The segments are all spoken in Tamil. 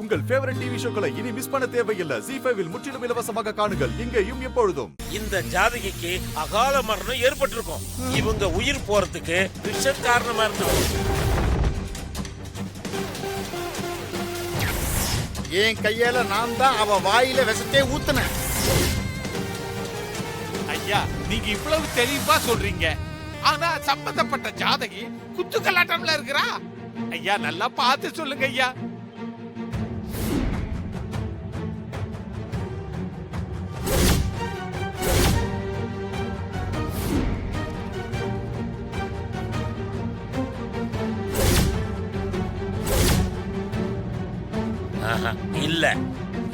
உங்கள் ஃபேவரட் டிவி ஷோக்களை இனி மிஸ் பண்ண தேவையில்லை. ZEE5 இல் முற்றிலும் இலவசமாக காணுங்கள். இங்கேயும் எப்பொழுதும். இந்த ஜாதகிக்கு அகால மரணம் ஏற்பட்டிருக்கும். இவங்க உயிர் போறதுக்கு விஷம் காரணமா இருந்திருக்கும். என் கையால நான் தான் அவ வாயில விஷத்தை ஊத்துனேன். ஐயா, நீங்க இவ்வளவு தெளிவா சொல்றீங்க. ஆனா சம்பந்தப்பட்ட ஜாதகி குத்துக்கலாட்டம்ல இருக்கிறா. ஐயா, நல்லா பார்த்து சொல்லுங்க ஐயா. இல்ல,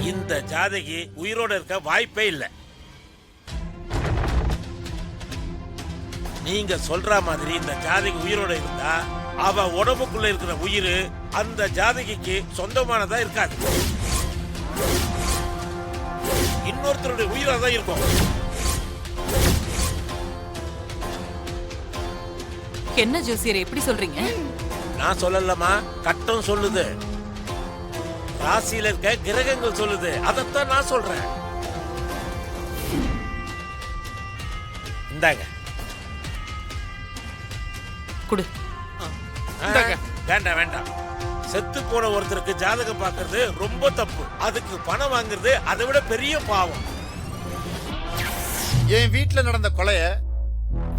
இந்த ஜாதகி உயிரோட இருக்க வாய்ப்பே இல்ல. நீங்க சொல்ற மாதிரி இந்த ஜாதகி உயிரோட இருந்தா அவ உடம்புக்குள்ள இருக்கிற உயிர் அந்த ஜாதகிக்கு சொந்தமானதா இருக்காது. இன்னொருத்தருடைய உயிரா தான் இருக்கும். என்ன ஜோசியர் எப்படி சொல்றீங்க? நான் சொல்லலமா, கட்டம் சொல்லுது. ராசியில இருக்க கிரகங்கள் சொல்லுது. அதத்தான் நான் சொல்றேன். இந்தாங்க. குடு. வேண்டாம் வேண்டாம். செத்து போன ஒருத்தருக்கு ஜாதகம் பார்க்கறது ரொம்ப தப்பு. அதுக்கு பணம் வாங்குறது அதை விட பெரிய பாவம். என் வீட்டுல நடந்த கொலைய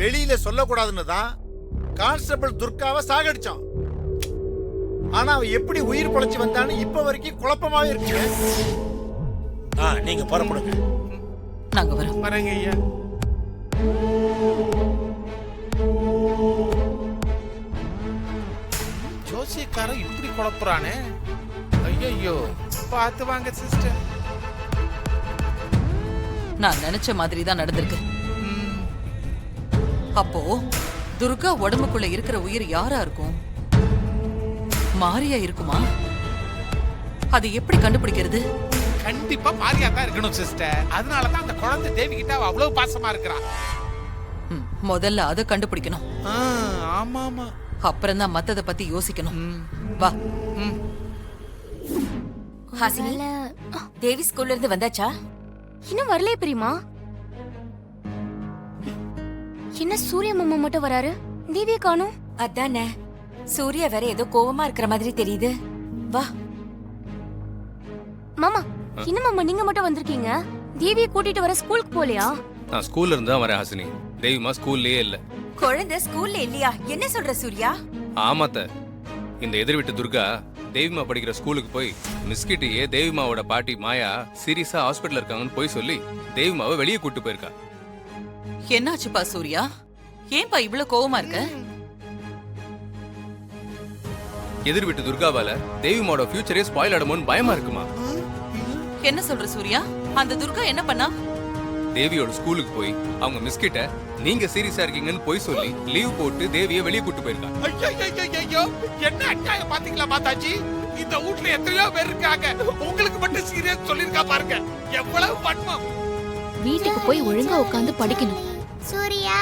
வெளியில சொல்லக்கூடாதுன்னு தான் கான்ஸ்டபிள் துர்காவை சாகடிச்சான். ஆனா அவ எப்படி உயிர் பொழைச்சு வந்தான்னு இப்ப வரைக்கும் குழப்பமாவே இருக்கு. நீங்க புறப்படுங்க. நாங்க வரோம். வரேங்க ஐயா. ஜோசியக்காரன் இப்படி குழப்புறானே. ஐயோ, பார்த்து வாங்க சிஸ்டர். நான் நினைச்ச மாதிரி தான் நடந்திருக்கு. அப்போ துர்கா உடம்புக்குள்ள இருக்கிற உயிர் யாரா இருக்கும்? மாரியா இருக்குமா? அது எப்படி கண்டுபிடிக்கிறது? கண்டிப்பா மாரியா தான் இருக்கணும் சிஸ்டர். அதனால தான் அந்த குழந்தை தேவி கிட்ட அவ்வளவு பாசமா இருக்கறா. முதல்ல அதை கண்டுபிடிக்கணும். ஆமா ஆமா. அப்புறம் தான் மத்தத பத்தி யோசிக்கணும். வா. ஹாசினி, தேவி ஸ்கூல்ல இருந்து வந்தாச்சா? இன்னும் வரலையே பெரியமா. என்ன சூரிய மாமா மட்டும் வராரு, தேவியை காணோம். அதானே, சூர்யா வேற ஏதோ கோவமா இருக்கிற மாதிரி தெரியுது. வா மாமா. என்ன மாமா நீங்க மட்டும் வந்திருக்கீங்க? தேவியை கூட்டிட்டு வர ஸ்கூலுக்கு போலையா? நான் ஸ்கூல்ல இருந்து தான் வரேன் ஹாசினி. தேவிமா ஸ்கூல்லயே இல்ல. குழந்தை ஸ்கூல்ல இல்லையா? என்ன சொல்ற சூர்யா? ஆமாத்த, இந்த எதிர் வீட்டு துர்கா தேவிமா படிக்கிற ஸ்கூலுக்கு போய் மிஸ்கிட்டியே தேவிமாவோட பாட்டி மாயா சீரியஸா ஹாஸ்பிட்டல் இருக்காங்கன்னு போய் சொல்லி தேவிமாவை வெளியே கூட்டு போயிருக்கா. என்னாச்சுப்பா சூர்யா? ஏன்பா இவ்வளவு கோவமா இருக்க? எதிர் வீட்டு துர்காவால தேவிமாவோட ஃபியூச்சரே ஸ்பாயில் ஆடுமோன்னு பயமா இருக்குமா? என்ன சொல்ற சூர்யா? அந்த துர்கா என்ன பண்ணா? தேவியோட ஸ்கூலுக்கு போய் அவங்க மிஸ்கிட்ட நீங்க சீரியஸா இருக்கீங்கன்னு போய் சொல்லி லீவ் போட்டு தேவியை வெளியே கூட்டு போயிருக்கா. ஐயோ, என்ன அநியாயம் பாத்தீங்களா மாதாஜி? இந்த வீட்ல எத்தனையோ பேர் இருக்காங்க. உங்களுக்கு மட்டும் சீரியஸ் சொல்லிருக்கா பாருங்க. எவ்வளவு வன்மம். வீட்டுக்கு போய் ஒழுங்கா உட்கார்ந்து படிக்கணும். சூர்யா,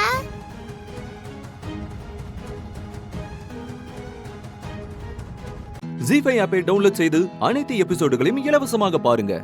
ZEE5 ஆப்பை டவுன்லோட் செய்து அனைத்து எபிசோடுகளையும் இலவசமாக பாருங்க.